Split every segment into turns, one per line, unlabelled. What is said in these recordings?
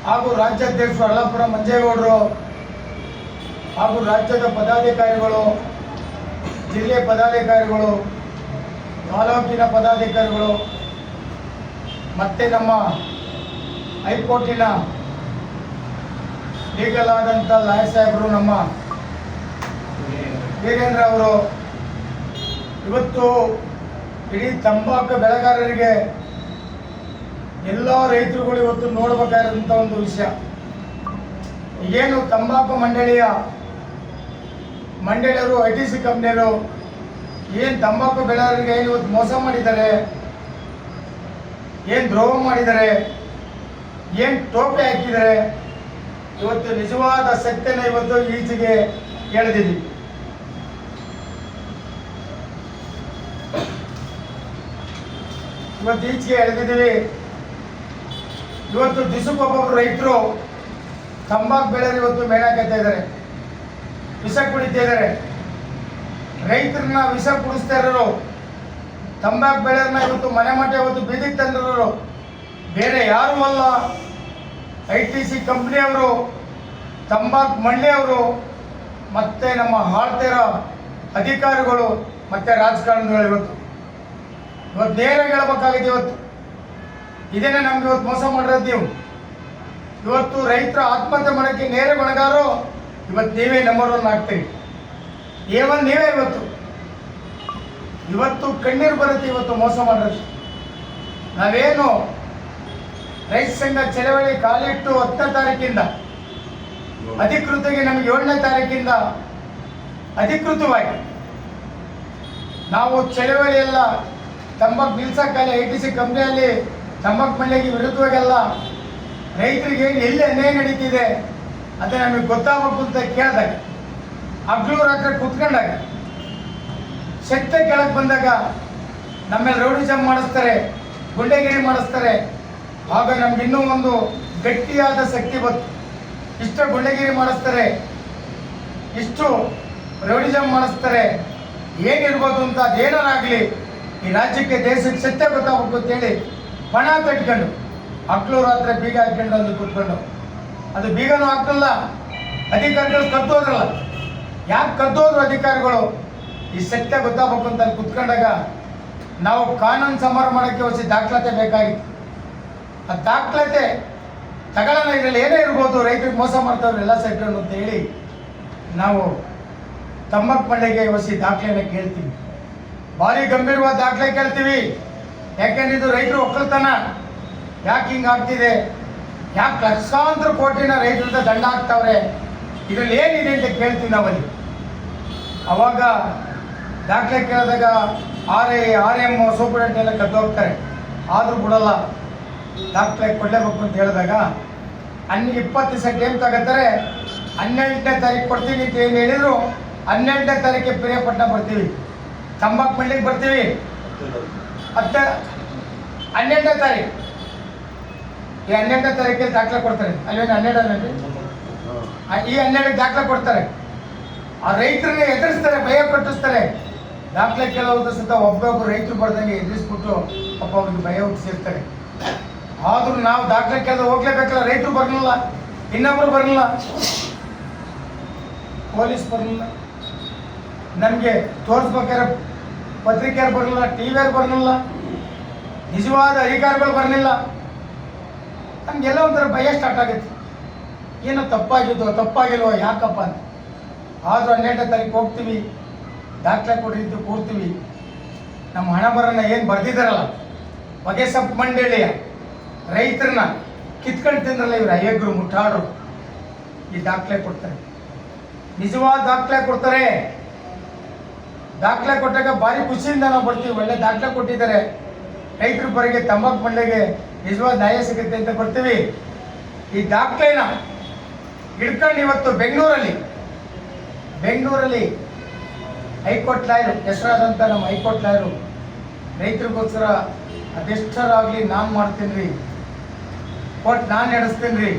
ಹಾಗೂ ರಾಜ್ಯಾಧ್ಯಕ್ಷರು ಅಳ್ಳಾಪುರ ಮಂಜೇಗೌಡರು ಹಾಗೂ ರಾಜ್ಯದ ಪದಾಧಿಕಾರಿಗಳು, ಜಿಲ್ಲೆ ಪದಾಧಿಕಾರಿಗಳು, ತಾಲೂಕಿನ ಪದಾಧಿಕಾರಿಗಳು ಮತ್ತು ನಮ್ಮ ಹೈಕೋರ್ಟಿನ ಲೀಗಲ್ ಆದಂಥ ಲಾಯರ್ ಸಾಹೇಬರು, ನಮ್ಮ ವೀರೇಂದ್ರ ಅವರು, ಇವತ್ತು ಇಡೀ ತಂಬಾಕು ಬೆಳೆಗಾರರಿಗೆ ಎಲ್ಲ ರೈತರುಗಳು ಇವತ್ತು ನೋಡಬೇಕಾದಂಥ ಒಂದು ವಿಷಯ, ಏನು ತಂಬಾಕು ಮಂಡಳಿಯರು ITC ಕಂಪ್ನಿಯರು ಏನು ತಂಬಾಕು ಬೆಳೆಗಾರರಿಗೆ ಏನು ಇವತ್ತು ಮೋಸ ಮಾಡಿದ್ದಾರೆ, ಏನು ದ್ರೋಹ ಮಾಡಿದ್ದಾರೆ, ಏನು ಟೋಪಿ ಹಾಕಿದ್ದಾರೆ, ಇವತ್ತು ನಿಜವಾದ ಸತ್ಯನ ಇವತ್ತು ಈಚೆಗೆ ಎಳೆದಿದ್ದೀವಿ. ಇವತ್ತು ಈಚೆಗೆ ಎಳೆದಿದ್ದೀವಿ. ಇವತ್ತು ದಿಸುಗೊಬ್ಬೊಬ್ಬರು ರೈತರು ತಂಬಾಕು ಬೆಳೆಯರು ಇವತ್ತು ಮೇಣಾಕತ್ತಾ ಇದ್ದಾರೆ, ವಿಷ ಕುಡಿತಾ ಇದ್ದಾರೆ. ರೈತರನ್ನ ವಿಷ ಕುಡಿಸ್ತಾ ಇರೋರು, ತಂಬಾಕು ಬೆಳೆಯನ್ನ ಇವತ್ತು ಮನೆ ಮಠ ಇವತ್ತು ಬೀದಿಗೆ ತಂದಿರೋರು ಬೇರೆ ಯಾರೂ ಅಲ್ಲ, ITC ಕಂಪ್ನಿಯವರು, ತಂಬಾಕು ಮಂಡಿಯವರು, ಮತ್ತು ನಮ್ಮ ಆಳ್ತಿರೋ ಅಧಿಕಾರಿಗಳು ಮತ್ತು ರಾಜಕಾರಣಿಗಳು. ಇವತ್ತು ನೇರ ಹೇಳ್ಬೇಕಾಗಿದೆ. ಇದೇನೆ ನಮ್ಗೆ ಇವತ್ತು ಮೋಸ ಮಾಡಿರೋದು ನೀವು. ಇವತ್ತು ರೈತರ ಆತ್ಮಹತ್ಯೆ ಮಾಡೋಕ್ಕೆ ನೇರ ಹೊಣೆಗಾರರು ಇವತ್ತು ನೀವೇ ನಂಬರ್ 1 ಆಗ್ತೀರಿ. A1 ನೀವೇ. ಇವತ್ತು ಕಣ್ಣೀರು ಬರುತ್ತೆ ಇವತ್ತು ಮೋಸ ಮಾಡಿರೋದು. ನಾವೇನು ರೈತ ಸಂಘ ಚಳವಳಿ ಕಾಲಿಟ್ಟು 10ನೇ ತಾರೀಕಿಂದ ಅಧಿಕೃತವಾಗಿ ನಮಗೆ 7ನೇ ತಾರೀಕಿಂದ ಅಧಿಕೃತವಾಗಿ ನಾವು ಚಳವಳಿ ಎಲ್ಲ ತಂಬಾಕು ನಿಲ್ಸಕ್ಕಾಗಲಿ ITC ಕಂಪ್ನಿಯಲ್ಲಿ ತಂಬಾಕು ಮಂಡಿಗೆ ವಿರುದ್ಧವಾಗೆಲ್ಲ ರೈತರಿಗೆ ಎಲ್ಲಿ ಅನ್ಯಾಯ ನಡೀತಿದೆ ಅಂತ ನಮಗೆ ಗೊತ್ತಾಗಬೇಕು ಅಂತ ಕೇಳಿದಾಗ, ಹಗಲು ರಾತ್ರಿ ಕುತ್ಕೊಂಡಾಗ, ಸತ್ಯ ಕೆಳಗೆ ಬಂದಾಗ ನಮ್ಮೇಲೆ ರೌಡಿಸಮ್ ಮಾಡಿಸ್ತಾರೆ, ಗುಂಡೆಗಿರಿ ಮಾಡಿಸ್ತಾರೆ. ಆಗ ನಮ್ಗೆ ಇನ್ನೂ ಒಂದು ಗಟ್ಟಿಯಾದ ಶಕ್ತಿ ಬಂತು. ಇಷ್ಟು ಗುಂಡೆಗಿರಿ ಮಾಡಿಸ್ತಾರೆ, ಇಷ್ಟು ರೌಡಿಸಮ್ ಮಾಡಿಸ್ತಾರೆ, ಏನಿರ್ಬೋದು ಅಂತ ಅದೇನಾರಾಗಲಿ ಈ ರಾಜ್ಯಕ್ಕೆ ದೇಶಕ್ಕೆ ಸತ್ಯ ಗೊತ್ತಾಗಬೇಕು ಅಂತೇಳಿ ಪಣ ಕಟ್ಕೊಂಡು ಹಗಲು ರಾತ್ರಿ ಬೀಗ ಹಾಕೊಂಡು ಅಲ್ಲಿ ಕೂತ್ಕೊಂಡು, ಅದು ಬೀಗನೂ ಹಾಕಲ್ಲ, ಅಧಿಕಾರಿಗಳು ಕದ್ದೋದ್ರಲ್ಲ. ಯಾಕೆ ಕದ್ದೋದ್ರು ಅಧಿಕಾರಿಗಳು? ಈ ಸತ್ಯ ಗೊತ್ತಾಗಬೇಕು ಅಂತ ಅಲ್ಲಿ ಕುತ್ಕೊಂಡಾಗ ನಾವು ಕಾನೂನು ಸಮರ ಮಾಡೋಕ್ಕೆ ಹೊಸ ದಾಖಲಾತಿ ಬೇಕಾಗಿತ್ತು. ಆ ದಾಖಲಾತಿ ತಗೊಳ್ಳೋಣ, ಇದರಲ್ಲಿ ಏನೇ ಇರ್ಬೋದು, ರೈತರಿಗೆ ಮೋಸ ಮಾಡ್ತಾವ್ರು ಎಲ್ಲ ಸೆಕ್ಟರ್ ಅಂತ ಹೇಳಿ ನಾವು ತಂಬಾಕು ಮಂಡಿಗೆ ಹೊಸ ದಾಖಲೆಯನ್ನು ಕೇಳ್ತೀವಿ. ಭಾರಿ ಗಂಭೀರವಾದ ದಾಖಲೆ ಕೇಳ್ತೀವಿ. ಯಾಕೆಂದ್ರೆ ಇದು ರೈತರು ಒಕ್ಕಲ್ತನ, ಯಾಕೆ ಹಿಂಗೆ ಆಗ್ತಿದೆ, ಯಾಕೆ ಲಕ್ಷಾಂತರ ಕೋಟಿನ ರೈತರಿಂದ ದಂಡ ಹಾಕ್ತಾವ್ರೆ, ಇದರಲ್ಲಿ ಏನಿದೆ ಅಂತ ಕೇಳ್ತೀವಿ ನಾವಲ್ಲಿ. ಅವಾಗ ದಾಖಲೆ ಕೇಳಿದಾಗ RM ಸೂಪರಿಂಟೆಂಡೆಂಟ್ ಎಲ್ಲ ಕದ್ದು ಹೋಗ್ತಾರೆ, ಆದರೂ ಬಿಡಲ್ಲ, ದಾಖಲೆ ಕೊಡಲೇಬೇಕು ಅಂತ ಹೇಳಿದಾಗ 20 ದಿವಸ ಟೈಮ್ ತಗೋತಾರೆ. 12ನೇ ತಾರೀಕು ಕೊಡ್ತೀವಿ ಅಂತ ಏನು ಹೇಳಿದ್ರು, 12ನೇ ತಾರೀಕಿಗೆ ಪಿರಿಯಾಪಟ್ಟಣ ಬರ್ತೀವಿ, ತಂಬಾಕು ಮಂಡಿಗೆ ಬರ್ತೀವಿ. 12ನೇ ತಾರೀಕು ಈ 12ನೇ ತಾರೀಕಿಗೆ ದಾಖಲೆ ಕೊಡ್ತಾರೆ. ಅಲ್ವೇನು 12 ಈ 12ಕ್ಕೆ ದಾಖಲೆ ಕೊಡ್ತಾರೆ. ಆ ರೈತರನ್ನ ಎದುರಿಸ್ತಾರೆ, ಭಯ ಪಟ್ಟಿಸ್ತಾರೆ. ದಾಖಲೆ ಕೇಳೋದು ಸತ ಒಬ್ಬೊಬ್ಬರು ರೈತರು ಬರ್ದಂಗೆ ಎದುರಿಸ್ಬಿಟ್ಟು ಪಾಪ ಅವ್ರಿಗೆ ಭಯ ಹುಟ್ಟಿಸಿರ್ತಾರೆ. ಆದರೂ ನಾವು ದಾಖಲೆ ಕೇಳಿದ್ರೆ ಹೋಗ್ಲೇಬೇಕಲ್ಲ, ರೈತರು ಬರಲಿಲ್ಲ, ಇನ್ನೊಬ್ರು ಬರಲಿಲ್ಲ, ಪೊಲೀಸ್ ಬರಲಿಲ್ಲ, ನಮಗೆ ತೋರಿಸ್ಬೇಕಾದ್ರೆ ಪತ್ರಿಕೆಯರು ಬರಲಿಲ್ಲ, TV ಬರಲಿಲ್ಲ, ನಿಜವಾದ ಅಧಿಕಾರಿಗಳು ಬರಲಿಲ್ಲ. ನಮಗೆಲ್ಲ ಒಂಥರ ಭಯ ಸ್ಟಾರ್ಟ್ ಆಗುತ್ತೆ, ಏನೋ ತಪ್ಪಾಗಿಲ್ವೋ ಯಾಕಪ್ಪ ಅಂತ. ಆದರೂ 12ನೇ ತಾರೀಕು ಹೋಗ್ತೀವಿ, ದಾಖಲೆ ಕೊಟ್ಟಿದ್ದು ಕೂರ್ತೀವಿ. ನಮ್ಮ ಹಣ ಬರೋಣ ಏನು ಬರ್ದಿದ್ದಾರಲ್ಲ, ಹೊಗೆಸೊಪ್ಪು ಮಂಡಳಿಯ ರೈತರನ್ನ ಕಿತ್ಕೊಂಡು ತಿಂದ್ರಲ್ಲ ಇವರು ಅಯ್ಯಗ್ರು ಮುಟ್ಟಾಡ್ರು, ಈ ದಾಖಲೆ ಕೊಡ್ತಾರೆ, ನಿಜವಾದ ದಾಖಲೆ ಕೊಡ್ತಾರೆ. ದಾಖಲೆ ಕೊಟ್ಟಾಗ ಭಾರಿ ಖುಷಿಯಿಂದ ನಾವು ಬರ್ತೀವಿ. ಒಳ್ಳೆ ದಾಖಲೆ ಕೊಟ್ಟಿದ್ದಾರೆ, ರೈತರ ಪರಿಗೆ ತಂಬಾಕು ಮಂಡಿಗೆ ನಿಜವಾದ ನ್ಯಾಯ ಸಿಗುತ್ತೆ ಅಂತ ಬರ್ತೀವಿ. ಈ ದಾಖಲೆನ ಹಿಡ್ಕೊಂಡು ಇವತ್ತು ಬೆಂಗಳೂರಲ್ಲಿ ಹೈಕೋರ್ಟ್ ಲಾಯರು, ಹೆಸರಾದಂಥ ನಮ್ಮ ಹೈಕೋರ್ಟ್ ಲಾಯರು ರೈತರಿಗೋಸ್ಕರ ಅದೆಷ್ಟರಾಗಲಿ ನಾನು ಮಾಡ್ತೀನಿ ರೀ, ಕೋರ್ಟ್ ನಾನು ನಡೆಸ್ತೀನಿ ರೀ,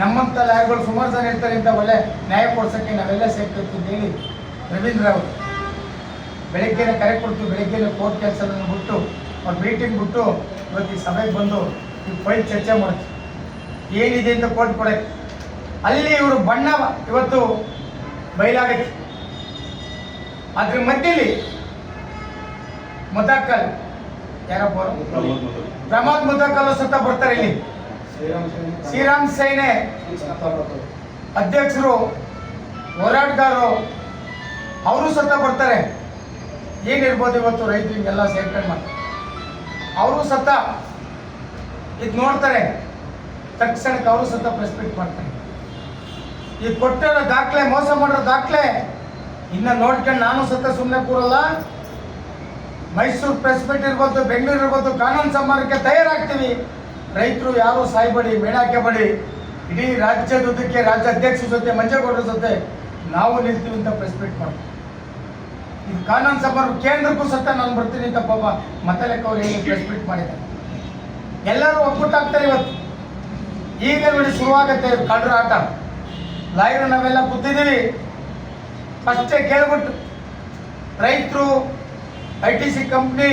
ನಮ್ಮಂಥ ಲಾಯರ್ಗಳು ಸುಮಾರು ಜನ ಇರ್ತಾರೆ ಅಂತ ಒಳ್ಳೆ ನ್ಯಾಯ ಕೊಡ್ಸೋಕ್ಕೆ ನಾವೆಲ್ಲ ಸೇರ್ಕೊಳ್ತೀವಿ ಹೇಳಿ ರವೀಂದ್ರ ಅವರು ಬೆಳಗ್ಗೆನೇ ಕರೆ ಕೊಡ್ತೀವಿ. ಬೆಳಗ್ಗೆನೇ ಕೋರ್ಟ್ ಕೆಲಸವನ್ನು ಬಿಟ್ಟು ಅವ್ರು ಮೀಟಿಂಗ್ ಬಿಟ್ಟು ಇವತ್ತು ಈ ಸಭೆಗೆ ಬಂದು ಈ ಫೈಲ್ ಚರ್ಚೆ ಮಾಡ್ತೀವಿ, ಏನಿದೆ ಅಂತ ಕೋರ್ಟ್ ಕೊಡಕ್ಕೆ. ಅಲ್ಲಿ ಇವರು ಬಣ್ಣ ಇವತ್ತು ಬಯಲಾಗೈತಿ. ಅದ್ರ ಮಧ್ಯದಲ್ಲಿ ಮುದಕ್ಕಲ್ ಯಾರಪ್ಪ ಅವರು, ಪ್ರಮೋದ್ ಮುದಕ್ಕಲ್ ಸತ ಬರ್ತಾರೆ. ಇಲ್ಲಿ ಶ್ರೀರಾಮ್ ಸೇನೆ ಅಧ್ಯಕ್ಷರು, ಹೋರಾಟಗಾರರು ಅವರು ಸತ ಬರ್ತಾರೆ. ಏನಿರ್ಬೋದು ಇವತ್ತು ರೈತರಿಗೆಲ್ಲ ಸೇರ್ಕೊಂಡು ಮಾಡ್ತಾರೆ. ಅವರು ಸತ ಇದು ನೋಡ್ತಾರೆ, ತಕ್ಷಣಕ್ಕೆ ಅವರು ಸತ ಪ್ರೆಸ್ ಮೀಟ್ ಮಾಡ್ತಾರೆ. ಈ ಕೊಟ್ಟಿರೋ ದಾಖಲೆ, ಮೋಸ ಮಾಡಿರೋ ದಾಖಲೆ ಇನ್ನು ನೋಡ್ಕೊಂಡು ನಾನು ಸತ ಸುಮ್ಮನೆ ಕೂರಲ್ಲ. ಮೈಸೂರು ಪ್ರೆಸ್ ಮೀಟ್ ಇರ್ಬೋದು, ಬೆಂಗಳೂರು ಇರ್ಬೋದು, ಕಾನೂನು ಸಮಾರಂಭಕ್ಕೆ ತಯಾರಾಗ್ತೀವಿ. ರೈತರು ಯಾರು ಸಾಯ್ಬೇಡಿ, ಮೇಣಾಕೆಬೇಡಿ. ಇಡೀ ರಾಜ್ಯದುದ್ದಕ್ಕೆ ರಾಜ್ಯ ಅಧ್ಯಕ್ಷರ ಜೊತೆ, ಮಂಜೇಗೌಡರ ಜೊತೆ ನಾವು ನಿಲ್ತೀವಿ ಅಂತ ಪ್ರೆಸ್ ಮೀಟ್ ಮಾಡ್ತೀವಿ. ಇದು ಕಾನೂನು ಸಮಾರಂಭ ಕೇಂದ್ರಕ್ಕೂ ಸತ ನಾನು ಬರ್ತೀನಿ ಅಂತ ಪಾಪ ಮತಲೆಕ್ಕ ಅವ್ರು ಹೇಗೆ ಪ್ರೆಸ್ ಮೀಟ್ ಮಾಡಿದ್ದಾರೆ. ಎಲ್ಲರೂ ಒಕ್ಕೂಟಾಗ್ತಾರೆ. ಇವತ್ತು ಈಗ ನೋಡಿ ಶುರುವಾಗತ್ತೆ ಕಳ್ಳರ ಆಟ. ಲಾಯರು ನಾವೆಲ್ಲ ಕೂತಿದ್ದೀವಿ. ಫಸ್ಟೇ ಕೇಳ್ಬಿಟ್ಟು ರೈತರು, ITC ಕಂಪ್ನಿ,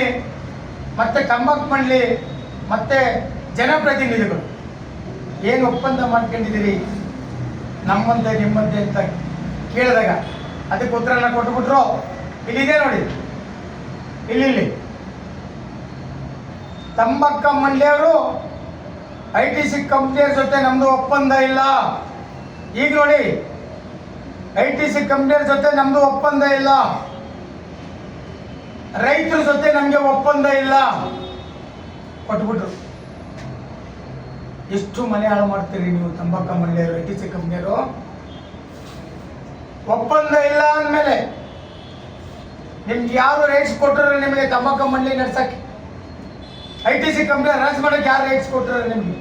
ಮತ್ತೆ ತಂಬಾಕು ಮಂಡಳಿ, ಮತ್ತೆ ಜನಪ್ರತಿನಿಧಿಗಳು ಏನು ಒಪ್ಪಂದ ಮಾಡ್ಕೊಂಡಿದ್ದೀರಿ ನಮ್ಮಂತೆ ನಿಮ್ಮಂತೆ ಅಂತ ಕೇಳಿದಾಗ ಅದಕ್ಕೆ ಉತ್ತರನ ಕೊಟ್ಬಿಟ್ರು. ಇಲ್ಲಿದೆ ನೋಡಿ, ಇಲ್ಲಿ ತಂಬಾಕು ಮಂಡಳಿಯವರು ITC ಕಂಪ್ನಿಯವ್ರ ಜೊತೆ ನಮ್ದು ಒಪ್ಪಂದ ಇಲ್ಲ. ಈಗ ನೋಡಿ, ITC ಕಂಪ್ನಿಯವ್ರ ಜೊತೆ ನಮ್ದು ಒಪ್ಪಂದ ಇಲ್ಲ, ರೈತರ ಜೊತೆ ನಮಗೆ ಒಪ್ಪಂದ ಇಲ್ಲ ಕೊಟ್ಬಿಟ್ರು. ಎಷ್ಟು ಮನೆ ಹಾಳು ಮಾಡ್ತೀರಿ ನೀವು ತಂಬಾಕು ಮಂಡಳಿಯವರು, ITC ಕಂಪ್ನಿಯವರು. ಒಪ್ಪಂದ ಇಲ್ಲ ಅಂದಮೇಲೆ ನಿಮ್ಗೆ ಯಾರು ರೈಟ್ಸ್ ಕೊಟ್ಟರು? ನಿಮಗೆ ತಂಬಾಕು ಮಂಡಳಿ ನಡ್ಸಕ್ಕೆ ITC ಕಂಪ್ನಿ ರಾಜ್ ಮಾಡಕ್ಕೆ ಯಾರು ರೈಟ್ಸ್ ಕೊಟ್ಟರು? ನಿಮ್ಗೆ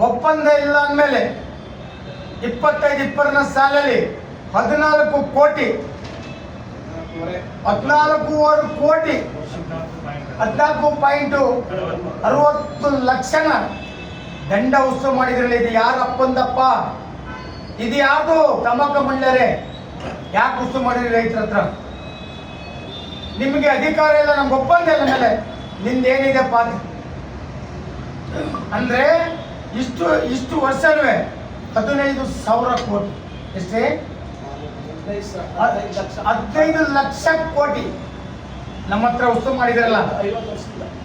ಒಪ್ಪಂದ ಇಲ್ಲ ಅಂದಮೇಲೆ 25-20 ಸಾಲಲ್ಲಿ 14 ಕೋಟಿ 14.60 ಲಕ್ಷನ ದಂಡ ವಸೂಲು ಮಾಡಿದ್ರಲ್ಲ. ಇದು ಯಾರ ಅಪ್ಪಂದಪ್ಪ? ಇದು ಯಾವುದು? ತಂಬಾಕು ಮಂಡಳಿಯರೇ. ಯಾಕೆ ವಸೂಲು ಮಾಡಿದ್ರಿ ರೈತರ ಹತ್ರ? ನಿಮಗೆ ಅಧಿಕಾರ ಇಲ್ಲ, ನಮ್ಗೆ ಒಪ್ಪಂದ ಇಲ್ಲ ಮೇಲೆ ನಿಂದೇನಿದೆ ಪಾತ್ರ ಅಂದ್ರೆ ಇಷ್ಟು ವರ್ಷನೂ 15,000 ಕೋಟಿ. ಎಷ್ಟೇ? 15 ಲಕ್ಷ ಕೋಟಿ ನಮ್ಮ ಹತ್ರ ವಸೂಲು ಮಾಡಿದ್ರಲ್ಲ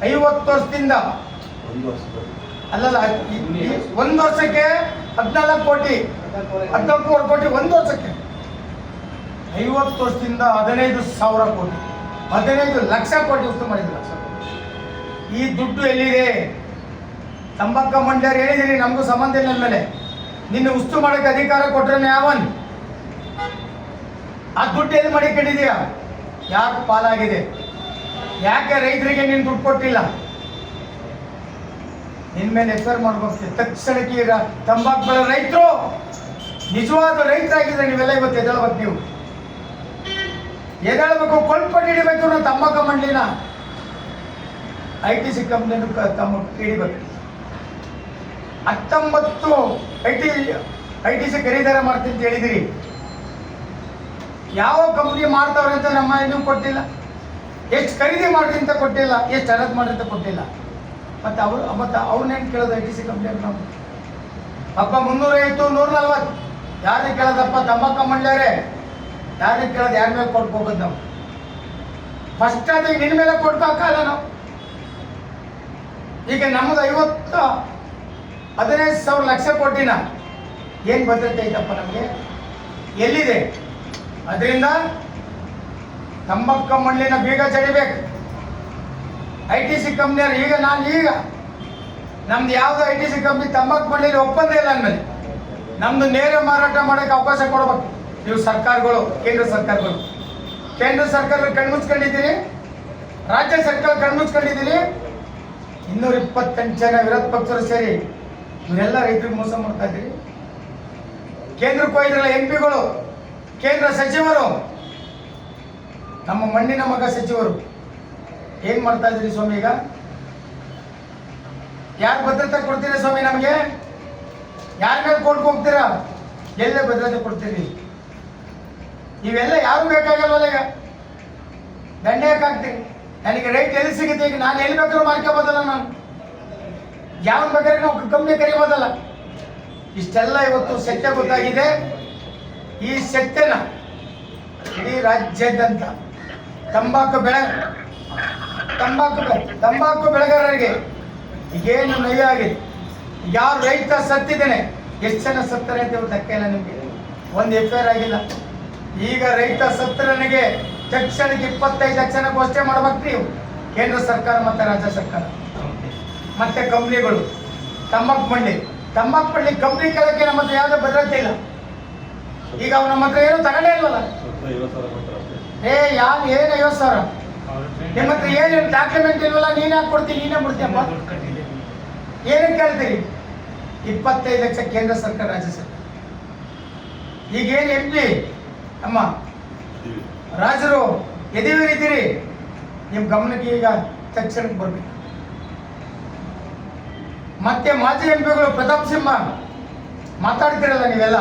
50 ವರ್ಷದಿಂದ. ಅಲ್ಲಲ್ಲ, ಒಂದು ವರ್ಷಕ್ಕೆ 14 ಕೋಟಿ 14 ಕೋಟಿ ಒಂದು ವರ್ಷಕ್ಕೆ. 50 ವರ್ಷದಿಂದ 15,000 ಕೋಟಿ 15 ಲಕ್ಷ ಕೋಟಿ ವಸೂಲು ಮಾಡಿದ್ರು. ಈ ದುಡ್ಡು ಎಲ್ಲಿದೆ? ತಂಬಾಕು ಮಂಡಳಿಯರು ಹೇಳಿದಿರಿ ನಮಗೂ ಸಂಬಂಧ ಇಲ್ಲ ಮೇಲೆ ನಿನ್ನ ಉಸ್ತು ಮಾಡೋಕ್ಕೆ ಅಧಿಕಾರ ಕೊಟ್ರೆ ಯಾವನ್? ಆ ದುಡ್ಡು ಎಲ್ಲಿ ಮಾಡಿಕೊಂಡಿದೀಯಾ? ಯಾಕೆ ಪಾಲಾಗಿದೆ? ಯಾಕೆ ರೈತರಿಗೆ ನೀನು ದುಡ್ಡು ಕೊಟ್ಟಿಲ್ಲ? ನಿನ್ ಮೇಲೆ ಎಫ್ಐಆರ್ ಮಾಡ್ಬೇಕು ತಕ್ಷಣಕ್ಕೆ. ಈಗ ತಂಬಾಕು ಬೆಳೆ ರೈತರು ನಿಜವಾದ ರೈತರಾಗಿದ್ರೆ ನೀವೆಲ್ಲ ಇವತ್ತು ಎದ್ದೇಳ್ಬೇಕು. ನೀವು ಎದ್ದೇಳ್ಬೇಕು, ಕೊಂಡ್ಪಟ್ಟು ಹಿಡಿಬೇಕು. ನಾವು ತಂಬಾಕು ಮಂಡಳಿನ ITC ಕಂಪ್ನಿಯನ್ನು ಹಿಡಿಬೇಕು. 19 ITC ಖರೀದಾರ ಮಾಡ್ತೀನಿ ಅಂತ ಹೇಳಿದಿರಿ. ಯಾವ ಕಂಪ್ನಿ ಮಾಡ್ತಾವ್ರೆ ಅಂತ ನಮ್ಮ ಇನ್ನೂ ಕೊಟ್ಟಿಲ್ಲ. ಎಷ್ಟು ಖರೀದಿ ಮಾಡಿ ಅಂತ ಕೊಟ್ಟಿಲ್ಲ, ಎಷ್ಟು ಅರದ್ ಮಾಡಿ ಅಂತ ಕೊಟ್ಟಿಲ್ಲ. ಮತ್ತೆ ಅವ್ರನ್ನೇನು ಕೇಳೋದು? ITC ಕಂಪ್ನಿಯವ್ರು ನಾವು ಅಪ್ಪ 350 140 ಯಾರಿಗೆ ಕೇಳೋದಪ್ಪ? ತಂಬಾಕು ಮಂಡಳಿಯರೇ ಯಾರಿಗೆ ಕೇಳೋದು? ಯಾರ ಮೇಲೆ ಕೊಟ್ಟು ಹೋಗೋದು ನಾವು? ಫಸ್ಟ್ ಆದಾಗ ನಿನ್ನ ಮೇಲೆ ಕೊಡ್ಬೇಕಲ್ಲ ನಾವು. ಈಗ ನಮ್ಮದು 15,000 ಲಕ್ಷ ಕೋಟಿನ ಏನು ಭದ್ರತೆ ಐತಪ್ಪ ನಮಗೆ? ಎಲ್ಲಿದೆ? ಅದರಿಂದ ತಂಬಾಕು ಮಂಡಳಿನ ಬೀಗ ಜಡಿಬೇಕು. ITC ಕಂಪ್ನಿಯವರು ಈಗ ನಮ್ದು ಯಾವುದು ITC ಕಂಪ್ನಿ ತಂಬಾಕು ಮಂಡಳಿಯಲ್ಲಿ ಒಪ್ಪಂದ ಇಲ್ಲ ಅಂದಮೇಲೆ ನಮ್ದು ನೇರ ಮಾರಾಟ ಮಾಡೋಕ್ಕೆ ಅವಕಾಶ ಕೊಡಬೇಕು. ನೀವು ಸರ್ಕಾರಗಳು, ಕೇಂದ್ರ ಸರ್ಕಾರಗಳು ಕಣ್ಮುಚ್ಕೊಂಡಿದ್ದೀರಿ, ರಾಜ್ಯ ಸರ್ಕಾರ ಕಣ್ಮುಚ್ಕೊಂಡಿದ್ದೀರಿ. 228 ಜನ ವಿರೋಧ ಪಕ್ಷರು ಸೇರಿ ಇವರೆಲ್ಲ ರೈತರಿಗೆ ಮೋಸ ಮಾಡ್ತಾ ಇದ್ದೀರಿ. ಕೇಂದ್ರಕ್ಕೆ ಹೋಗಿದ್ರಲ್ಲ MP ಗಳು, ಕೇಂದ್ರ ಸಚಿವರು, ನಮ್ಮ ಮಣ್ಣಿನ ಮಗ ಸಚಿವರು ಏನ್ ಮಾಡ್ತಾ ಇದ್ರಿ ಸ್ವಾಮಿ? ಈಗ ಯಾರು ಭದ್ರತೆ ಕೊಡ್ತೀರಾ ಸ್ವಾಮಿ? ನಮಗೆ ಯಾರ ಮೇಲೆ ಕೋರ್ಟ್ಗೆ ಹೋಗ್ತೀರಾ? ಎಲ್ಲೇ ಭದ್ರತೆ ಕೊಡ್ತೀರಿ? ಇವೆಲ್ಲ ಯಾರು ಬೇಕಾಗಲ್ವಲ್ಲ. ಈಗ ದಂಡ ಯಾಕೆ ಹಾಕ್ತೀರಿ? ನನಗೆ ರೈಟ್ ಎಲ್ಲಿ ಸಿಗುತ್ತೆ? ಈಗ ನಾನು ಎಲ್ಲಿ ಬೇಕಾದ್ರೂ ಮಾಡ್ಕೋಬೋದಲ್ಲ, ನಾನು ಯಾವ ಬೇಕಾದ್ರೆ ನಾವು ಕಂಪ್ನಿ ಕರಿಬೋದಲ್ಲ. ಇಷ್ಟೆಲ್ಲ ಇವತ್ತು ಸತ್ಯ ಗೊತ್ತಾಗಿದೆ. ಈ ಸತ್ಯನ ಇಡೀ ರಾಜ್ಯಾದ್ಯಂತ ತಂಬಾಕು ಬೆಳೆಗಾರರಿಗೆ ಈಗೇನು ನಯ ಆಗಿದೆ, ಯಾರು ರೈತ ಸತ್ತಿದ್ದೇನೆ, ಎಷ್ಟು ಜನ ಸತ್ತಾರೆ ಅಂತ ಇವತ್ತು ಲೆಕ್ಕ ಇಲ್ಲ ನಿಮಗೆ. ಒಂದು FIR ಆಗಿಲ್ಲ. ಈಗ ರೈತ ಸತ್ತರನಿಗೆ ತಕ್ಷಣಕ್ಕೆ 25 ಲಕ್ಷ ಘೋಷಣೆ ಮಾಡ್ಬೇಕು ನೀವು, ಕೇಂದ್ರ ಸರ್ಕಾರ ಮತ್ತು ರಾಜ್ಯ ಸರ್ಕಾರ ಮತ್ತೆ ಕಂಪ್ನಿಗಳು. ತಂಬಾಕು ಮಂಡಿ ಕಂಪ್ನಿ ಕೇಳಕ್ಕೆ ನಮ್ಮ ಹತ್ರ ಯಾವುದೇ ಭದ್ರತೆ ಇಲ್ಲ. ಈಗ ಅವ್ರು ನಮ್ಮ ಹತ್ರ ಏನು ತಗೊಂಡೇ ಇಲ್ವಲ್ಲ. ಏನು 50,000? ನಿಮ್ಮ ಹತ್ರ ಏನೇನು ಡಾಕ್ಯುಮೆಂಟ್ ಇಲ್ವಲ್ಲ, ನೀನೇ ಕೊಡ್ತೀನಿ, ನೀನೇ ಬಿಡ್ತೀಯಪ್ಪ. ಏನಕ್ಕೆ ಕೇಳ್ತೀರಿ? 25 ಲಕ್ಷ ಕೇಂದ್ರ ಸರ್ಕಾರ, ರಾಜ್ಯ ಸರ್ಕಾರ. ಈಗೇನು MP ಅಮ್ಮ ರಾಜರು ಎದಿವಿರಿದ್ದೀರಿ, ನಿಮ್ಮ ಗಮನಕ್ಕೆ ಈಗ ತಕ್ಷಣಕ್ಕೆ ಬರ್ಬೇಕು. ಮತ್ತೆ ಮಾಜಿ MPಗಳು ಪ್ರತಾಪ್ ಸಿಂಹ ಮಾತಾಡ್ತಿರಲ್ಲ ನೀವೆಲ್ಲ,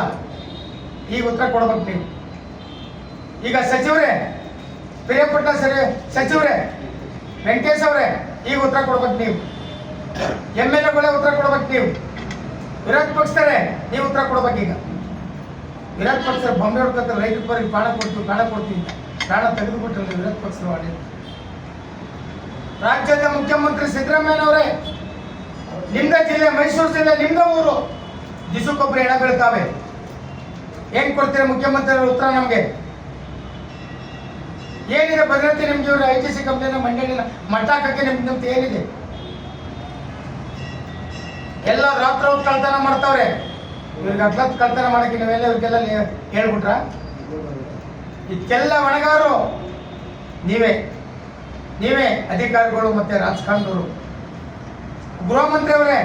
ಈಗ ಉತ್ತರ ಕೊಡ್ಬೇಕು ನೀವು. ಈಗ ಸಚಿವರೇ, ಪ್ರಿಯಪಟ್ಟ ಸಚಿವರೇ, ವೆಂಕಟೇಶ್ ಅವರೇ, ಈಗ ಉತ್ತರ ಕೊಡ್ಬೇಕು ನೀವು. MLAಗಳೇ ಉತ್ತರ ಕೊಡ್ಬೇಕು ನೀವು. ವಿರೋಧ ಪಕ್ಷದವರೇ, ನೀವು ಉತ್ತರ ಕೊಡ್ಬೇಕು. ಈಗ ವಿರೋಧ ಪಕ್ಷ ಬೊಂಬೆ ಹೊಡ್ಕೊತಾರೆ, ರೈತರ ಪರವಾಗಿ ಪ್ರಾಣ ಕೊಡ್ತೀನಿ, ಪ್ರಾಣ ತೆಗೆದುಬಿಟ್ರಲ್ಲ ವಿರೋಧ ಪಕ್ಷದ ಆಡಳಿತ. ರಾಜ್ಯದ ಮುಖ್ಯಮಂತ್ರಿ ಸಿದ್ದರಾಮಯ್ಯನವರೇ, ನಿಮ್ದ ಜಿಲ್ಲೆ ಮೈಸೂರು ಜಿಲ್ಲೆ, ನಿಮ್ದ ಊರು, ದಿಸಕ್ಕೊಬ್ಬರು ಹೆಣ ಬೀಳ್ತಾವೆ. ಏನ್ ಕೊಡ್ತೀರಾ ಮುಖ್ಯಮಂತ್ರಿ ಉತ್ತರ ನಮ್ಗೆ? ಏನಿದೆ ಭದ್ರತೆ ನಿಮ್ಗೆ? ಇವರು ITC ಕಂಪ್ನಿನ ಮಂಡ್ಯನ ಮಟ್ಟಾಕಕ್ಕೆ ನಿಮ್ದು ಏನಿದೆ? ಎಲ್ಲ ರಾತ್ರಿ ಹೊತ್ತು ಕಳ್ತನ ಮಾಡ್ತಾವ್ರೆ. ಇವ್ರಿಗೆ ಅಟ್ಲತ್ ಕಳ್ತನ ಮಾಡಕ್ಕೆ ನೀವೆಲ್ಲ ಇವ್ರಿಗೆಲ್ಲ ಹೇಳ್ಬಿಟ್ರ? ಇದಕ್ಕೆಲ್ಲ ಹೊಣೆಗಾರರು ನೀವೇ ಅಧಿಕಾರಿಗಳು ಮತ್ತೆ ರಾಜಕಾರಣದವರು. ಗೃಹ ಮಂತ್ರಿ ಅವರೇ,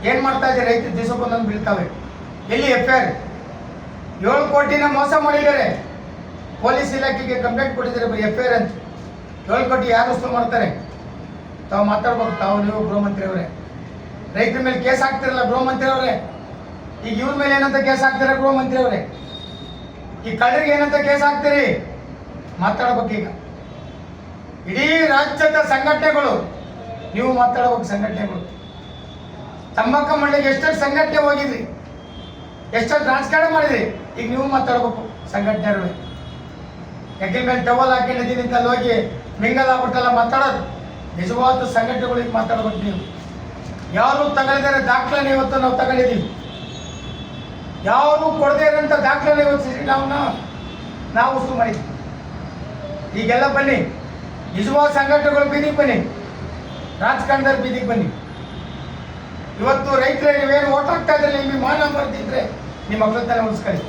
ಏನ್ ಮಾಡ್ತಾ ಇದ್ದಾರೆ? ರೈತ ದಿವಸಕ್ಕೊಂದೊಂದು ಬೀಳ್ತಾವೆ. ಎಲ್ಲಿ FIR? 7 ಕೋಟಿನ ಮೋಸ ಮಾಡಿದ್ದಾರೆ. ಪೊಲೀಸ್ ಇಲಾಖೆಗೆ ಕಂಪ್ಲೇಂಟ್ ಕೊಟ್ಟಿದ್ದಾರೆ FIR ಅಂತ. 7 ಕೋಟಿ ಯಾರು ವಸೂಲು ಮಾಡ್ತಾರೆ? ತಾವು ಮಾತಾಡ್ಬೇಕು. ನೀವು ಗೃಹ ಮಂತ್ರಿ ಅವರೇ, ರೈತರ ಮೇಲೆ ಕೇಸ್ ಹಾಕ್ತಿರಲ್ಲ ಗೃಹ ಮಂತ್ರಿ ಅವರೇ. ಈಗ ಇವ್ರ ಮೇಲೆ ಏನಂತ ಕೇಸ್ ಹಾಕ್ತೀರ ಗೃಹ ಮಂತ್ರಿ ಅವರೇ? ಈ ಕಳ್ಳರಿಗೆ ಏನಂತ ಕೇಸ್ ಹಾಕ್ತೀರಿ? ಮಾತಾಡ್ಬೇಕು. ಈಗ ಇಡೀ ರಾಜ್ಯದ ಸಂಘಟನೆಗಳು, ನೀವು ಮಾತಾಡ್ಬೇಕು. ಸಂಘಟನೆಗಳು, ತಂಬಾಕು ಮಂಡಳಿಗೆ ಎಷ್ಟೆಷ್ಟು ಸಂಘಟನೆ ಹೋಗಿದ್ರಿ, ಎಷ್ಟೆಷ್ಟು ರಾಜಕಾರಣ ಮಾಡಿದ್ರಿ, ಈಗ ನೀವು ಮಾತಾಡ್ಬೇಕು. ಸಂಘಟನೆಗಳು ಹೆಗ್ಲ ಮೇಲೆ ಟವಲ್ ಹಾಕೊಂಡಿದ್ದೀನಿ ಅಂತ ಅಲ್ಲಿ ಹೋಗಿ ಮಿಂಗಲ್ ಆಗ್ಬಿಟ್ಟಲ್ಲ ಮಾತಾಡೋದು. ನಿಜವಾದ ಸಂಘಟನೆಗಳಿಗೆ ಮಾತಾಡ್ಬೇಕು. ನೀವು ಯಾರು ತಗೊಂಡಿದ್ದಾರೆ ದಾಖಲೆ ಇವತ್ತು ನಾವು ತಗೊಂಡಿದ್ದೀವಿ. ಯಾರು ಕೊಡದೇ ಇರೋಂಥ ದಾಖಲೆ ಇವತ್ತು ನಾವು ವಸ್ತು ಮಾಡಿದ್ವಿ. ಈಗೆಲ್ಲ ಬನ್ನಿ, ನಿಜವಾದ ಸಂಘಟನೆಗಳು ಬೀದಿಗೆ ಬನ್ನಿ, ರಾಜಕಾರಣದಲ್ಲಿ ಬೀದಿಗೆ ಬನ್ನಿ. ಇವತ್ತು ರೈತರೇ ನೀವೇನು ಓಟ್ ಹಾಕ್ತಾ ಇದ್ರೆ ನಿಮಗೆ ಮಾನ ಬರ್ತಿದ್ರೆ ನಿಮ್ಮ ಮಕ್ಕಳನ್ನ ಉಳಿಸ್ಕೊಳ್ಳಿ.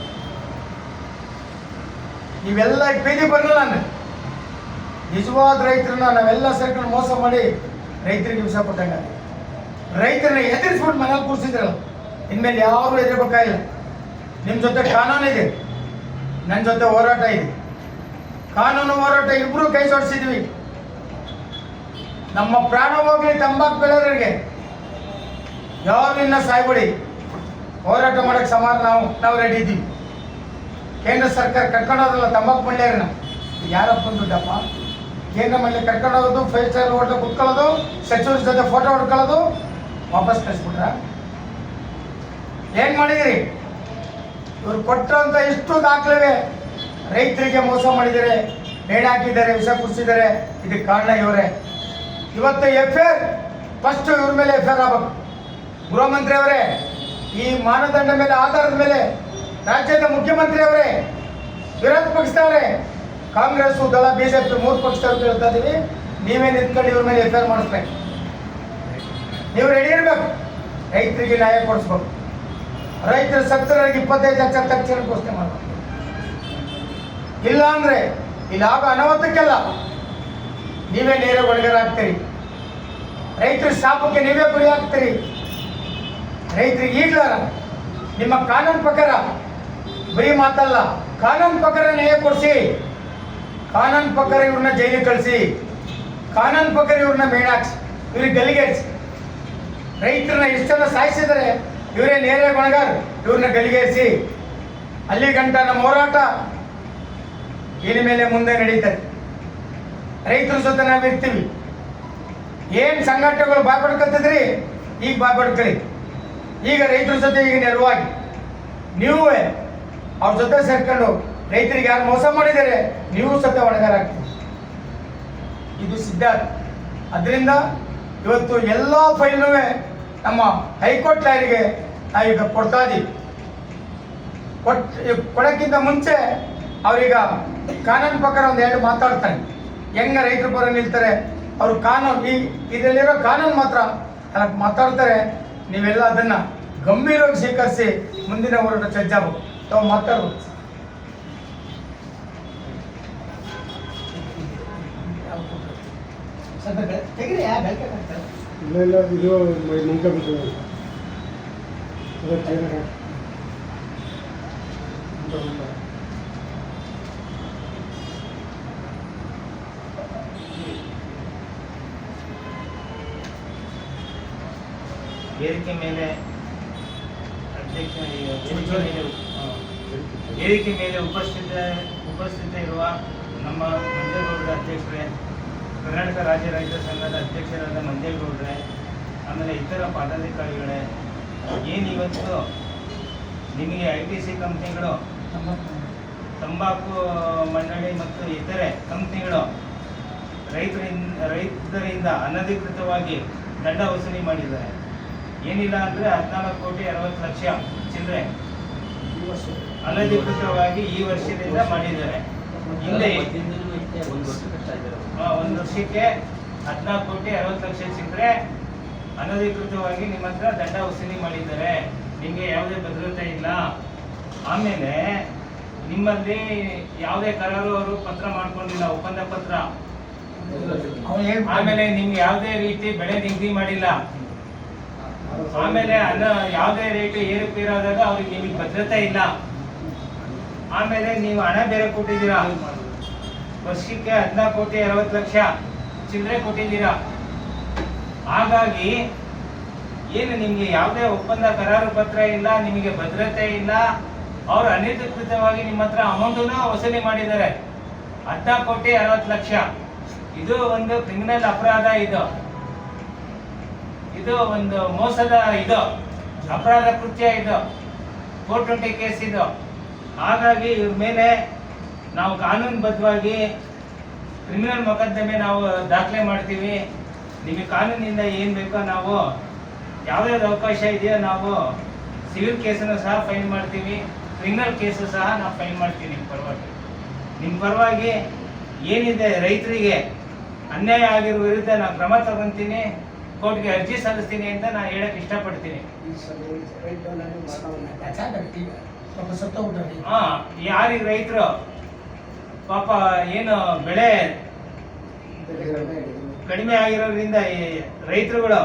ನೀವೆಲ್ಲ ಬೀದಿಗೆ ಬರಲ್ಲ. ನಾನು ನಿಜವಾದ ರೈತರನ್ನ ನಾವೆಲ್ಲ ಸೇರ್ಕೊಂಡು ಮೋಸ ಮಾಡಿ ರೈತರಿಗೆ ಹಿಂಸೆ ಕೊಟ್ಟಂಗ, ರೈತರನ್ನ ಎದುರಿಸ್ಬಿಟ್ಟು ಮನೇಲಿ ಕೂರಿಸಿದ್ರಲ್ಲ. ಇನ್ಮೇಲೆ ಯಾರು ಎದುರಬೇಕಾಗಿಲ್ಲ. ನಿಮ್ಮ ಜೊತೆ ಕಾನೂನು ಇದೆ, ನನ್ನ ಜೊತೆ ಹೋರಾಟ ಇದೆ. ಕಾನೂನು ಹೋರಾಟ ಇಬ್ಬರು ಕೈ ಜೋಡಿಸಿದ್ವಿ. ನಮ್ಮ ಪ್ರಾಣ ಹೋಗ್ಲಿ ತಂಬಾಕು ಬೆಳೆಯೋರಿಗೆ, ಯಾರು ಇನ್ನ ಸಾಯ್ಬೇಡಿ, ಹೋರಾಟ ಮಾಡಕ್ಕೆ ಸಮಾನ ನಾವು ರೆಡಿ ಇದ್ದೀವಿ. ಕೇಂದ್ರ ಸರ್ಕಾರ ಕರ್ಕೊಂಡೋದಲ್ಲ ತಂಬಾಕು ಮಂಡ್ಯರನ್ನ, ಯಾರಪ್ಪ ದುಡ್ಡಪ್ಪ? ಕೇಂದ್ರ ಮಂಡ್ಯ ಕರ್ಕೊಂಡೋಗೋದು, 5 ಸ್ಟಾರ್ ಹೋಟ್ಲ್ ಕುತ್ಕೊಳ್ಳೋದು, ಸಚಿವರ ಜೊತೆ ಫೋಟೋ ಹೊಡ್ಕೊಳ್ಳೋದು, ವಾಪಸ್ ಕಳಿಸ್ಬಿಟ್ರ? ಏನ್ ಮಾಡಿದಿರಿ? ಇವ್ರು ಕೊಟ್ಟಂತ ಇಷ್ಟು ದಾಖಲೆ ರೈತರಿಗೆ ಮೋಸ ಮಾಡಿದ್ದಾರೆ, ನೇಣು ಹಾಕಿದ್ದಾರೆ, ವಿಷ ಕುಡಿಸಿದ್ದಾರೆ. ಇದಕ್ಕೆ ಕಾರಣ ಇವರೇ. ಇವತ್ತು FIR ಫಸ್ಟ್ ಇವ್ರ ಮೇಲೆ FIR ಆಗಬೇಕು. ಗೃಹ ಮಂತ್ರಿ ಅವರೇ, ಈ ಮಾನದಂಡ ಮೇಲೆ ಆಧಾರದ ಮೇಲೆ ರಾಜ್ಯದ ಮುಖ್ಯಮಂತ್ರಿ ಅವರೇ, ವಿರೋಧ ಪಕ್ಷದವರೇ, ಕಾಂಗ್ರೆಸ್ ದಳ BJP 3 ಪಕ್ಷದವ್ರು ಹೇಳ್ತಾ ಇದೀವಿ, ನೀವೇ ನಿಂತ್ಕೊಂಡು ಇವ್ರ ಮೇಲೆ FIR ಮಾಡಿಸ್ಬೇಕು. ನೀವು ರೆಡಿ ಇರಬೇಕು. ರೈತರಿಗೆ ನ್ಯಾಯ ಕೊಡಿಸ್ಬೇಕು. ರೈತರ ಸತ್ತರಿಗೆ 25 ಲಕ್ಷ ತಕ್ಷಣ ಘೋಷಣೆ ಮಾಡಬೇಕು. ಇಲ್ಲ ಅಂದ್ರೆ ಇಲ್ಲಿ ಆಗೋ ಅನಾಹುತಕ್ಕೆಲ್ಲ ನೀವೇ ನೇರ ಹೊಣೆಗಾರ ಆಗ್ತೀರಿ. ರೈತರ ಶಾಪಕ್ಕೆ ನೀವೇ ಗುರಿ ಆಗ್ತೀರಿ. ರೈತರಿಗೆ ಈಗಲಾರ ನಿಮ್ಮ ಕಾನೂನು ಪ್ರಕಾರ, ಬರೀ ಮಾತಲ್ಲ, ಕಾನೂನು ಪ್ರಕಾರ ನ್ಯಾಯ ಕೊಡಿಸಿ, ಕಾನೂನು ಪ್ರಕಾರ ಇವ್ರನ್ನ ಜೈಲಿಗೆ ಕಳಿಸಿ, ಕಾನೂನು ಪ್ರಕಾರ ಇವ್ರನ್ನ ಮೇಣಾಕ್ಸಿ, ಇವ್ರಿಗೆ ಗಲ್ಲಿಗೇರಿಸಿ. ರೈತರನ್ನ ಇಷ್ಟೆಲ್ಲ ಸಾಯಿಸಿದರೆ ಇವರೇ ನೇರ ಹೊಣೆಗಾರ. ಇವ್ರನ್ನ ಗಲ್ಲಿಗೇರಿಸಿ. ಅಲ್ಲಿ ಗಂಟ ನಮ್ಮ ಹೋರಾಟ ಇನ್ನು ಮೇಲೆ ಮುಂದೆ ನಡೀತಾರೆ. ರೈತರ ಜೊತೆ ನಾವು ಇರ್ತೀವಿ. ಏನು ಸಂಘಟನೆಗಳು ಬಾಯ್ಪಡ್ಕೊತಿದ್ರಿ ಈಗ ಬಾಯ್ಪಡ್ಕೊಳ್ಳಿ. ಈಗ ರೈತರ ಜೊತೆ ಈಗ ನೆರವಾಗಿ ನೀವು ಅವ್ರ ಜೊತೆ ಸೇರ್ಕೊಂಡು ರೈತರಿಗೆ ಯಾರು ಮೋಸ ಮಾಡಿದ್ದಾರೆ ನೀವು ಸತ್ಯ ಹೊಣೆಗಾರಾಗ್ತೀವಿ. ಇದು ಸಿದ್ಧಾರ್ಥ. ಅದರಿಂದ ಇವತ್ತು ಎಲ್ಲ ಫೈಲ್ನೂ ನಮ್ಮ ಹೈಕೋರ್ಟ್ ಲಾಯರಿಗೆ ನಾವೀಗ ಕೊಡ್ತಾ ಇದ್ದೀವಿ. ಕೊಡೋಕ್ಕಿಂತ ಮುಂಚೆ ಅವ್ರೀಗ ಕಾನೂನು ಪ್ರಕಾರ ಒಂದು ಎರಡು ಮಾತಾಡ್ತಾರೆ, ಹೆಂಗ ರೈತರ ಪರ ನಿಲ್ತಾರೆ ಅವರು. ಕಾನೂನು ಇದರಲ್ಲಿರೋ ಕಾನೂನು ಮಾತ್ರ ಅದಕ್ಕೆ ಮಾತಾಡ್ತಾರೆ. ನೀವೆಲ್ಲ ಅದನ್ನು ಗಂಭೀರವಾಗಿ ಸ್ವೀಕರಿಸಿ ಮುಂದಿನ ಹೋರಾಟ ಸಜ್ಜಾಗಬೇಕು. ತಾವು ಮಾತಾಡ್ಬೋದು.
ಇಲ್ಲ ಇದು ಮುಂಕಬಿಟ್ಟು
ವೇದಿಕೆ ಮೇಲೆ ಅಧ್ಯಕ್ಷ ವೇದಿಕೆ ಮೇಲೆ ಉಪಸ್ಥಿತ ಇರುವ ನಮ್ಮ ಮಂಜೇಗೌಡರ ಅಧ್ಯಕ್ಷರೇ, ಕರ್ನಾಟಕ ರಾಜ್ಯ ರೈತ ಸಂಘದ ಅಧ್ಯಕ್ಷರಾದ ಮಂಜೇಗೌಡರೇ, ಆಮೇಲೆ ಇತರ ಪದಾಧಿಕಾರಿಗಳೇ, ಏನಿವತ್ತು ನಿಮಗೆ ITC ಕಂಪ್ನಿಗಳು, ತಂಬಾಕು ಮಂಡಳಿ ಮತ್ತು ಇತರೆ ಕಂಪ್ನಿಗಳು ರೈತರಿಂದ ಅನಧಿಕೃತವಾಗಿ ದಂಡ ವಸೂಲಿ ಮಾಡಿದ್ದಾರೆ. ಏನಿಲ್ಲ ಅಂದರೆ 14,60,00,000 ಚಿಲ್ಲರೆ ಅನಧಿಕೃತವಾಗಿ ಈ ವರ್ಷದಿಂದ ಮಾಡಿದ್ದಾರೆ. ಹಿಂದೆ ಒಂದು ವರ್ಷಕ್ಕೆ 14,60,00,000 ಚಿಲ್ಲರೆ ಅನಧಿಕೃತವಾಗಿ ನಿಮ್ಮ ಹತ್ರ ದಂಡ ವಸೂಲಿ ಮಾಡಿದ್ದಾರೆ. ನಿಮಗೆ ಯಾವುದೇ ಭದ್ರತೆ ಇಲ್ಲ. ಆಮೇಲೆ ನಿಮ್ಮಲ್ಲಿ ಯಾವುದೇ ಕರಾರು ಅವರು ಪತ್ರ ಮಾಡ್ಕೊಂಡಿಲ್ಲ, ಒಪ್ಪಂದ ಪತ್ರ. ಆಮೇಲೆ ನಿಮ್ಗೆ ಯಾವುದೇ ರೀತಿ ಬೆಳೆ ನಿಗದಿ ಮಾಡಿಲ್ಲ. ಆಮೇಲೆ ಯಾವುದೇ ರೇಟು ಏರುಪೇರಾದಾಗ ಅವ್ರಿಗೆ ನಿಮಗೆ ಭದ್ರತೆ ಇಲ್ಲ. ಆಮೇಲೆ ನೀವು ಹಣ ಬೇರೆ ಕೊಟ್ಟಿದ್ದೀರಾ, ವರ್ಷಕ್ಕೆ 14,60,00,000 ಚಿಲ್ಲರೆ ಕೊಟ್ಟಿದ್ದೀರಾ. ಹಾಗಾಗಿ ಏನು ನಿಮಗೆ ಯಾವುದೇ ಒಪ್ಪಂದ ಕರಾರು ಪತ್ರ ಇಲ್ಲ, ನಿಮಗೆ ಭದ್ರತೆ ಇಲ್ಲ. ಅವರು ಅನಧಿಕೃತವಾಗಿ ನಿಮ್ಮ ಹತ್ರ ಅಮೌಂಟನ್ನು ವಸೂಲಿ ಮಾಡಿದ್ದಾರೆ, 14,60,00,000. ಇದು ಒಂದು ಕ್ರಿಮಿನಲ್ ಅಪರಾಧ. ಇದು ಒಂದು ಮೋಸದ ಅಪರಾಧ ಕೃತ್ಯ. ಇದು 420 ಕೇಸ್ ಇದು. ಹಾಗಾಗಿ ಇವ್ರ ಮೇಲೆ ನಾವು ಕಾನೂನುಬದ್ಧವಾಗಿ ಕ್ರಿಮಿನಲ್ ಮೊಕದ್ದಮೆ ನಾವು ದಾಖಲೆ ಮಾಡ್ತೀವಿ. ನಿಮಗೆ ಕಾನೂನಿನಿಂದ ಏನು ಬೇಕೋ ನಾವು ಯಾವುದಾದ್ರು ಅವಕಾಶ ಇದೆಯೋ ನಾವು ಸಿವಿಲ್ ಕೇಸನ್ನು ಸಹ ಫೈಲ್ ಮಾಡ್ತೀವಿ, ಕ್ರಿಮಿನಲ್ ಕೇಸು ಸಹ ನಾವು ಫೈಲ್ ಮಾಡ್ತೀವಿ ನಿಮ್ಮ ಪರವಾಗಿ. ಏನಿದೆ ರೈತರಿಗೆ ಅನ್ಯಾಯ ಆಗಿರೋ ವಿರುದ್ಧ ನಾವು ಕ್ರಮ ತಗೊಂತೀನಿ, ಕೋರ್ಟ್ಗೆ ಅರ್ಜಿ ಸಲ್ಲಿಸ್ತೀನಿ ಅಂತ ನಾನು ಹೇಳಕ್ ಇಷ್ಟಪಡ್ತೀನಿ. ಯಾರಿಗೆ ರೈತರು ಪಾಪ ಏನು ಬೆಳೆ ಕಡಿಮೆ ಆಗಿರೋದ್ರಿಂದ ರೈತರುಗಳು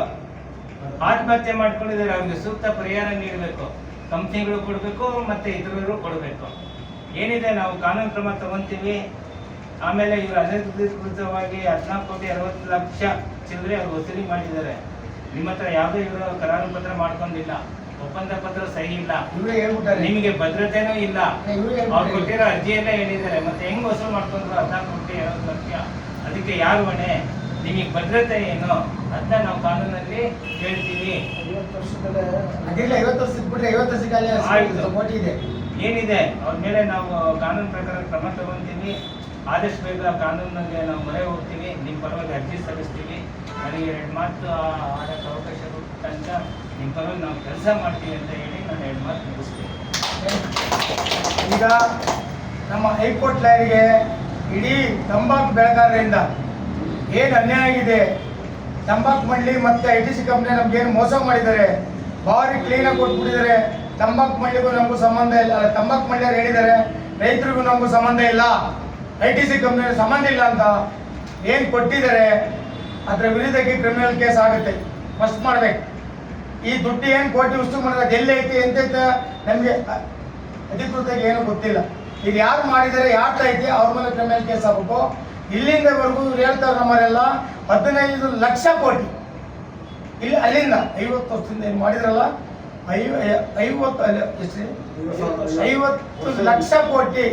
ಆತ್ಮಹತ್ಯೆ ಮಾಡ್ಕೊಂಡಿದ್ದಾರೆ, ಅವ್ರಿಗೆ ಸೂಕ್ತ ಪರಿಹಾರ ನೀಡಬೇಕು. ಕಂಪ್ನಿಗಳು ಕೊಡಬೇಕು ಮತ್ತೆ ಇತರರು ಕೊಡಬೇಕು. ಏನಿದೆ ನಾವು ಕಾನೂನು ಕ್ರಮ ತಗೊಂತೀವಿ. ಆಮೇಲೆ ಇವರು ಅನಧಿಕೃತವಾಗಿ 14,60,00,000 ಚಿಲ್ಲರೆ ಅವ್ರು ವಸೂಲಿ ಮಾಡಿದ್ದಾರೆ. ನಿಮ್ಮ ಹತ್ರ ಯಾವುದೇ ಇವರು ಕರಾರು ಪತ್ರ ಮಾಡ್ಕೊಂಡಿಲ್ಲ, ಒಪ್ಪಂದ ಪತ್ರ ಸಹಿ ಇಲ್ಲ, ನಿಮಗೆ ಭದ್ರತೆನೂ ಇಲ್ಲ. ಅವ್ರು ಕೊಟ್ಟಿರೋ ಅರ್ಜಿಯಲ್ಲೇ ಹೇಳಿದ್ದಾರೆ. ಮತ್ತೆ ಹೆಂಗ್ ವಸೂಲು ಮಾಡ್ಕೊಂಡ್ರು 14,60,00,000? ಅದಕ್ಕೆ ಯಾರು ಹೊಣೆ? ನಿಮಗೆ ಭದ್ರತೆ ಏನು ಅಂತ ನಾವು ಕಾನೂನಲ್ಲಿ ಹೇಳ್ತೀವಿ. ಏನಿದೆ ಅವ್ರ ಮೇಲೆ ನಾವು ಕಾನೂನು ಪ್ರಕಾರ ಕ್ರಮ ತಗೊಂತೀವಿ. ಆದಷ್ಟು ಬೇಗ ಕಾನೂನಿಗೆ ನಾವು ಮೊರೆ ಹೋಗ್ತೀವಿ, ನಿಮ್ಮ ಪರವಾಗಿ ಅರ್ಜಿ ಸಲ್ಲಿಸ್ತೀವಿ. ನನಗೆ 2 ಮಾತು ಆಡೋಕ್ಕೆ ಅವಕಾಶ ಕೊಟ್ಟಂತ ನಿಮ್ಮ ಪರವಾಗಿ ನಾವು ಕೆಲಸ ಮಾಡ್ತೀವಿ ಅಂತ ಹೇಳಿ ನಾನು 2 ಮಾತು ಮುಗಿಸ್ತೀನಿ.
ಈಗ ನಮ್ಮ ಹೈಕೋರ್ಟ್ ಲಾಯರಿಗೆ ಇಡೀ ತಂಬಾಕು ಬೆಳೆಗಾರರಿಂದ ಏನು ಅನ್ಯಾಯ ಆಗಿದೆ, ತಂಬಾಕು ಮಂಡಳಿ ಮತ್ತು ITC ಕಂಪ್ನಿ ನಮ್ಗೇನು ಮೋಸ ಮಾಡಿದ್ದಾರೆ, ಭಾರಿ ಕ್ಲೀನಾಗಿ ಕೊಟ್ಬಿಟ್ಟಿದ್ದಾರೆ. ತಂಬಾಕು ಮಂಡಳಿಗೂ ನಮಗೂ ಸಂಬಂಧ ಇಲ್ಲ. ತಂಬಾಕು ಮಂಡಳಿಯರು ಹೇಳಿದ್ದಾರೆ ರೈತರಿಗೂ ನಮಗೂ ಸಂಬಂಧ ಇಲ್ಲ, ITC ಕಂಪ್ನಿ ಸಂಬಂಧ ಇಲ್ಲ ಅಂತ ಏನು ಕೊಟ್ಟಿದ್ದಾರೆ. ಅದರ ವಿರುದ್ಧಕ್ಕೆ ಕ್ರಿಮಿನಲ್ ಕೇಸ್ ಆಗುತ್ತೆ. ಫಸ್ಟ್ ಮಾಡ್ಬೇಕು. ಈ ದುಡ್ಡು ಏನು ಕೋಟಿ ವಸ್ತು ಮಾಡಿದಾಗ ಎಲ್ಲಿ ಐತಿ ಅಂತ ನಮಗೆ ಅಧಿಕೃತವಾಗಿ ಏನೂ ಗೊತ್ತಿಲ್ಲ. ಇದು ಯಾರು ಮಾಡಿದ್ದಾರೆ, ಯಾರ್ದು ಐತಿ, ಅವ್ರ ಮೇಲೆ ಕ್ರಿಮಿನಲ್ ಕೇಸ್ ಆಗಬೇಕು. ಇಲ್ಲಿಂದವರೆಗೂ ಇವ್ರು ಹೇಳ್ತಾರೆ ನಮ್ಮರೆಲ್ಲ 15 ಲಕ್ಷ ಕೋಟಿ. ಇಲ್ಲಿ ಅಲ್ಲಿಂದ 50 ವರ್ಷದಿಂದ ಏನು ಮಾಡಿದ್ರಲ್ಲ 50 ಲಕ್ಷ ಕೋಟಿ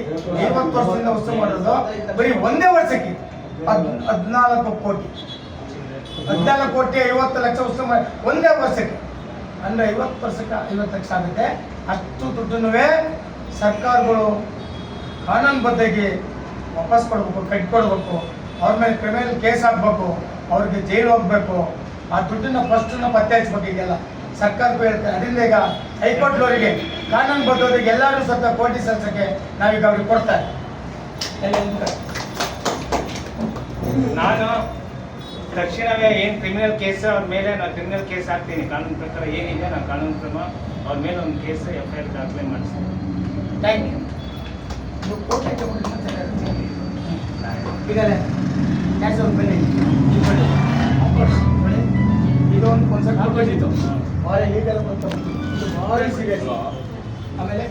50 ವರ್ಷದಿಂದ ವಸ್ತು ಮಾಡೋದು ಬರೀ ಒಂದೇ ವರ್ಷಕ್ಕೆ 14 ಕೋಟಿ 50 ಲಕ್ಷ ವಸೂಲು ಮಾಡಿ ಒಂದೇ ವರ್ಷಕ್ಕೆ. ಅಂದರೆ 50 ವರ್ಷಕ್ಕೆ 50 ಲಕ್ಷ ಆಗುತ್ತೆ. ಅಷ್ಟು ದುಡ್ಡನ್ನು ಸರ್ಕಾರಗಳು ಕಾನೂನುಬದ್ಧವಾಗಿ ವಾಪಸ್ ಕೊಡಬೇಕು, ಕಟ್ಕೊಡ್ಬೇಕು. ಅವ್ರ ಮೇಲೆ ಕ್ರಿಮಿನಲ್ ಕೇಸ್ ಹಾಕ್ಬೇಕು, ಅವ್ರಿಗೆ ಜೈಲು ಹೋಗ್ಬೇಕು. ಆ ದುಡ್ಡನ್ನ ಫಸ್ಟನ್ನ ಪತ್ತೆ ಹಚ್ಬೇಕು. ಈಗೆಲ್ಲ ಸರ್ಕಾರಕ್ಕೂ ಹೇಳ್ತಾರೆ. ಅದರಿಂದ ಈಗ ಹೈಕೋರ್ಟ್ನವರಿಗೆ ಕಾನೂನುಬದ್ಧವರಿಗೆ ಎಲ್ಲರೂ ಸತ್ತ ಕೋಟಿ ಸಲ್ಸಕ್ಕೆ ನಾವೀಗ ಅವ್ರಿಗೆ ಕೊಡ್ತಾರೆ.
ನಾನು ತಕ್ಷಣವೇ ಏನು ಕ್ರಿಮಿನಲ್ ಕೇಸ್ ಅವ್ರ ಮೇಲೆ ನಾನು ಕ್ರಿಮಿನಲ್ ಕೇಸ್ ಹಾಕ್ತೀನಿ. ಕಾನೂನು ಪ್ರಕಾರ ಏನಿದೆ ನಾನು ಕಾನೂನು ಕ್ರಮ ಅವ್ರ ಮೇಲೆ ಒಂದು ಕೇಸ್ FIR ದಾಖಲೆ ಮಾಡಿಸ್ತೀನಿ.
Thank you. ಈಗಲೇ ಕ್ಯಾಶ್ ಒಂದು ಬನ್ನಿ ಇದೊಂದು ಕಾನ್ಸೆಪ್ಟ್ ಭಾಳ ಈಗೆಲ್ಲ ಭಾಳ ಸೀರಿಯಸ್. ಆಮೇಲೆ